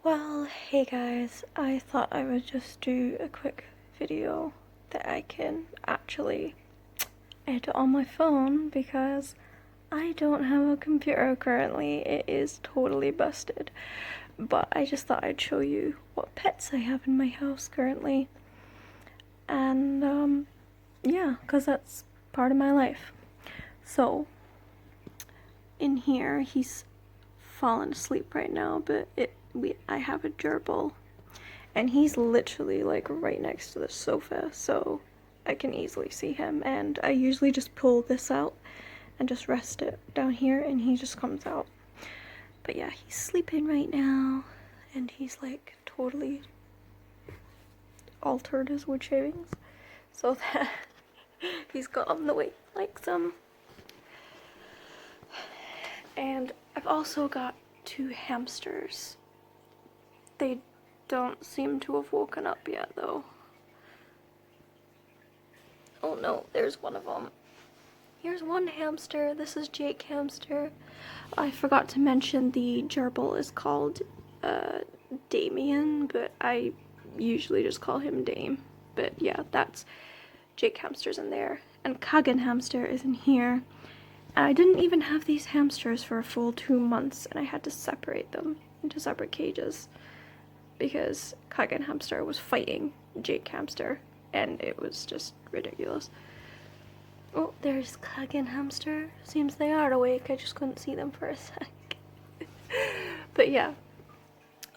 Well, hey guys, I thought I would just do a quick video that I can actually edit on my phone because I don't have a computer currently. It is totally busted. But I just thought I'd show you what pets I have in my house currently. And yeah, because that's part of my life. So, in here, he's fallen asleep right now, but I have a gerbil, and he's literally like right next to the sofa, so I can easily see him. And I usually just pull this out and just rest it down here, and he just comes out. But yeah, he's sleeping right now, and he's like totally altered his wood shavings so that he's gotten the weight like some. And I've also got 2 hamsters. They don't seem to have woken up yet though. Oh no, there's one of them. Here's one hamster. This is Jake Hamster. I forgot to mention the gerbil is called Damien, but I usually just call him Dame. But yeah, that's Jake Hamster's in there. And Kagan Hamster is in here. And I didn't even have these hamsters for a full 2 months, and I had to separate them into separate cages because Kagan Hamster was fighting Jake Hamster, and it was just ridiculous. Oh, there's Kagan Hamster. Seems they are awake. I just couldn't see them for a sec. But yeah,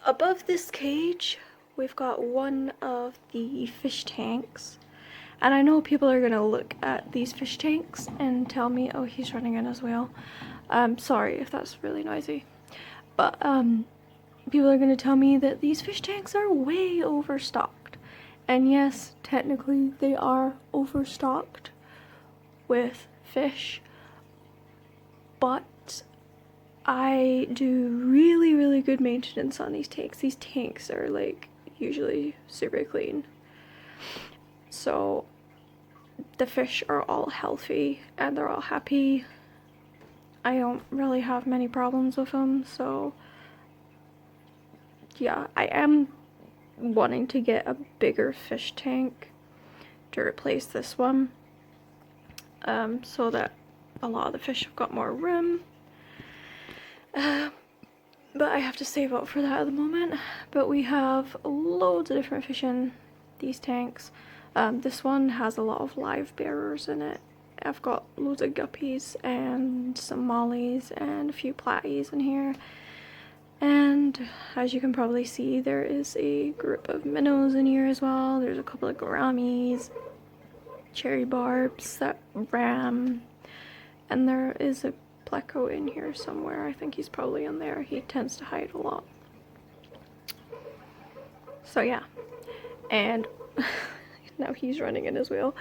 above this cage, we've got one of the fish tanks. And I know people are gonna look at these fish tanks and tell me, oh, he's running in as well. Sorry if that's really noisy. But, people are gonna tell me that these fish tanks are way overstocked. And yes, technically they are overstocked with fish, but I do really good maintenance on these tanks. These tanks are like usually super clean, so the fish are all healthy and they're all happy. I don't really have many problems with them, so yeah, I am wanting to get a bigger fish tank to replace this one, so that a lot of the fish have got more room. But I have to save up for that at the moment. But we have loads of different fish in these tanks. This one has a lot of live bearers in it. I've got loads of guppies and some mollies and a few platies in here. And as you can probably see, there is a group of minnows in here as well. There's a couple of gouramis, cherry barbs, that ram, and there is a pleco in here somewhere. I think he's probably in there. He tends to hide a lot. So yeah, and now he's running in as well.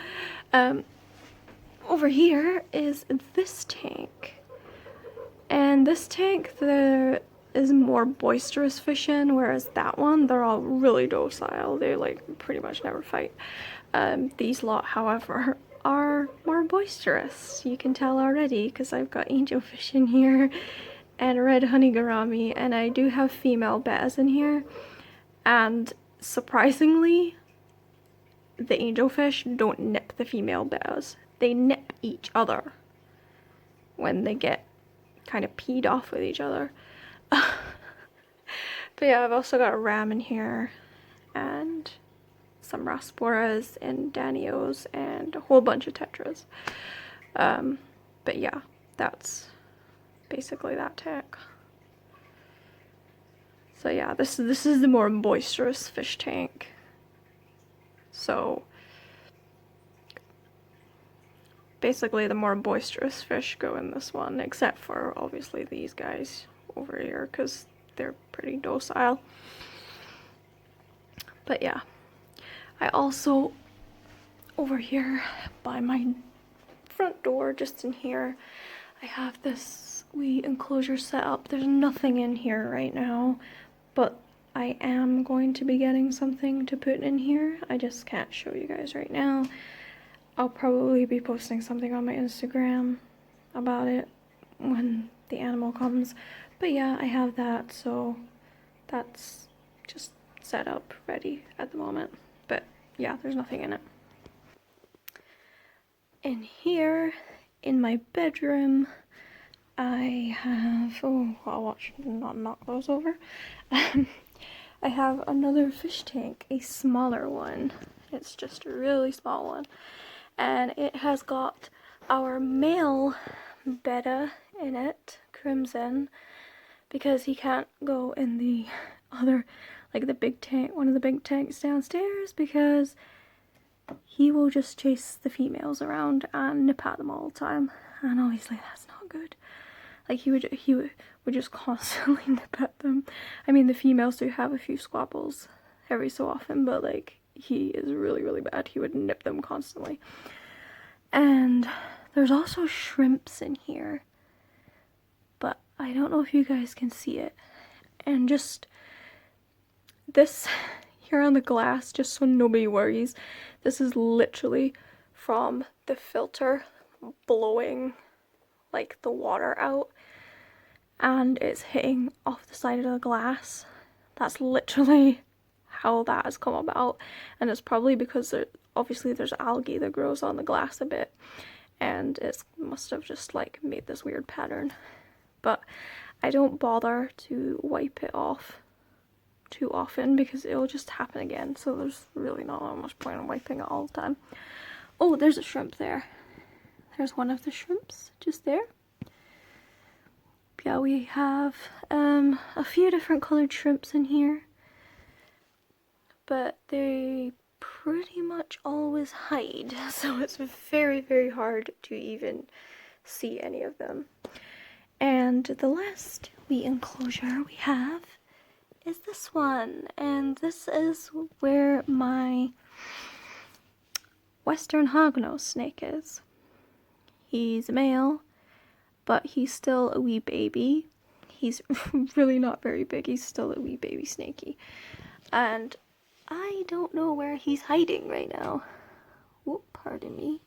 Over here is this tank, and this tank there is more boisterous fish in, whereas that one, they're all really docile. They like pretty much never fight. These lot, however, are more boisterous. You can tell already because I've got angelfish in here and red honey gourami, and I do have female bettas in here. And surprisingly, the angelfish don't nip the female bettas. They nip each other when they get kind of peed off with each other. But yeah, I've also got a ram in here and some Rasporas and Danios and a whole bunch of Tetras. But yeah, that's basically that tank. So yeah, this is the more boisterous fish tank. So basically the more boisterous fish go in this one, except for obviously these guys over here because they're pretty docile. But yeah, I also, over here by my front door, just in here, I have this wee enclosure set up. There's nothing in here right now, but I am going to be getting something to put in here. I just can't show you guys right now. I'll probably be posting something on my Instagram about it when the animal comes. But yeah, I have that, so that's set up ready at the moment. But yeah, there's nothing in it. In here, in my bedroom, I have, oh, I'll watch not knock those over. I have another fish tank, a smaller one. It's just a really small one. And it has got our male betta in it, Crimson, because he can't go in the other, like the big tank, one of the big tanks downstairs, because he will just chase the females around and nip at them all the time. And obviously that's not good. Like he would just constantly nip at them. I mean, the females do have a few squabbles every so often, but like he is really, really bad. He would nip them constantly. And there's also shrimps in here, but I don't know if you guys can see it. And just this here on the glass, just so nobody worries, this is literally from the filter blowing like the water out, and it's hitting off the side of the glass. That's literally how that has come about, and it's probably because obviously there's algae that grows on the glass a bit, and it must have just like made this weird pattern. But I don't bother to wipe it off too often because it'll just happen again, so there's really not that much point in wiping it all the time. Oh, there's a shrimp there. There's one of the shrimps just there. Yeah, we have a few different colored shrimps in here, but they pretty much always hide, so it's very, very hard to even see any of them. And the last wee enclosure we have is this one, and this is where my Western hognose snake is. He's a male, but he's still a wee baby. He's really not very big. He's still a wee baby snakey. And I don't know where he's hiding right now. Whoop, pardon me.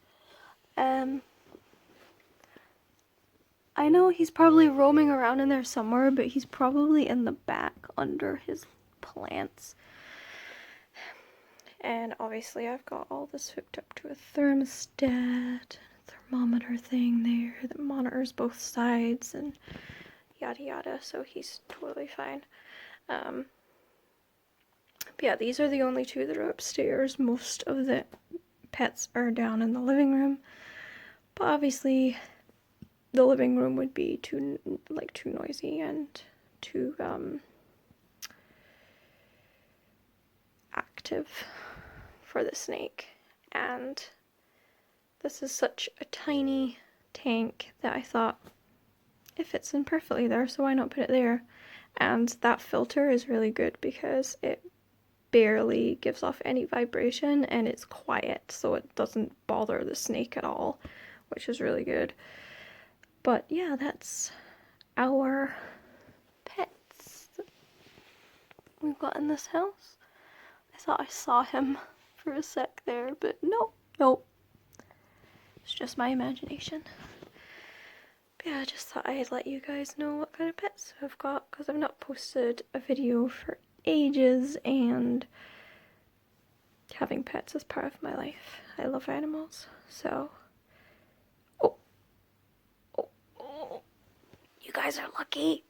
I know he's probably roaming around in there somewhere, but he's probably in the back under his plants. And obviously I've got all this hooked up to a thermostat, thermometer thing there that monitors both sides and yada yada, so he's totally fine. But yeah, these are the only two that are upstairs. Most of the pets are down in the living room, but obviously the living room would be too noisy and too active for the snake. And this is such a tiny tank that I thought it fits in perfectly there, so why not put it there? And that filter is really good because it barely gives off any vibration and it's quiet, so it doesn't bother the snake at all, which is really good. But yeah, that's our pets that we've got in this house. I thought I saw him for a sec there, but nope. It's just my imagination. But yeah, I just thought I'd let you guys know what kind of pets I've got, because I've not posted a video for ages, and having pets is part of my life. I love animals, so... Oh, you guys are lucky.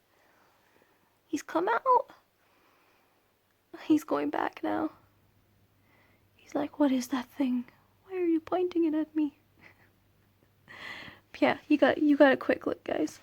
He's come out. He's going back now. He's like, what is that thing? Why are you pointing it at me? Yeah, you got a quick look, guys.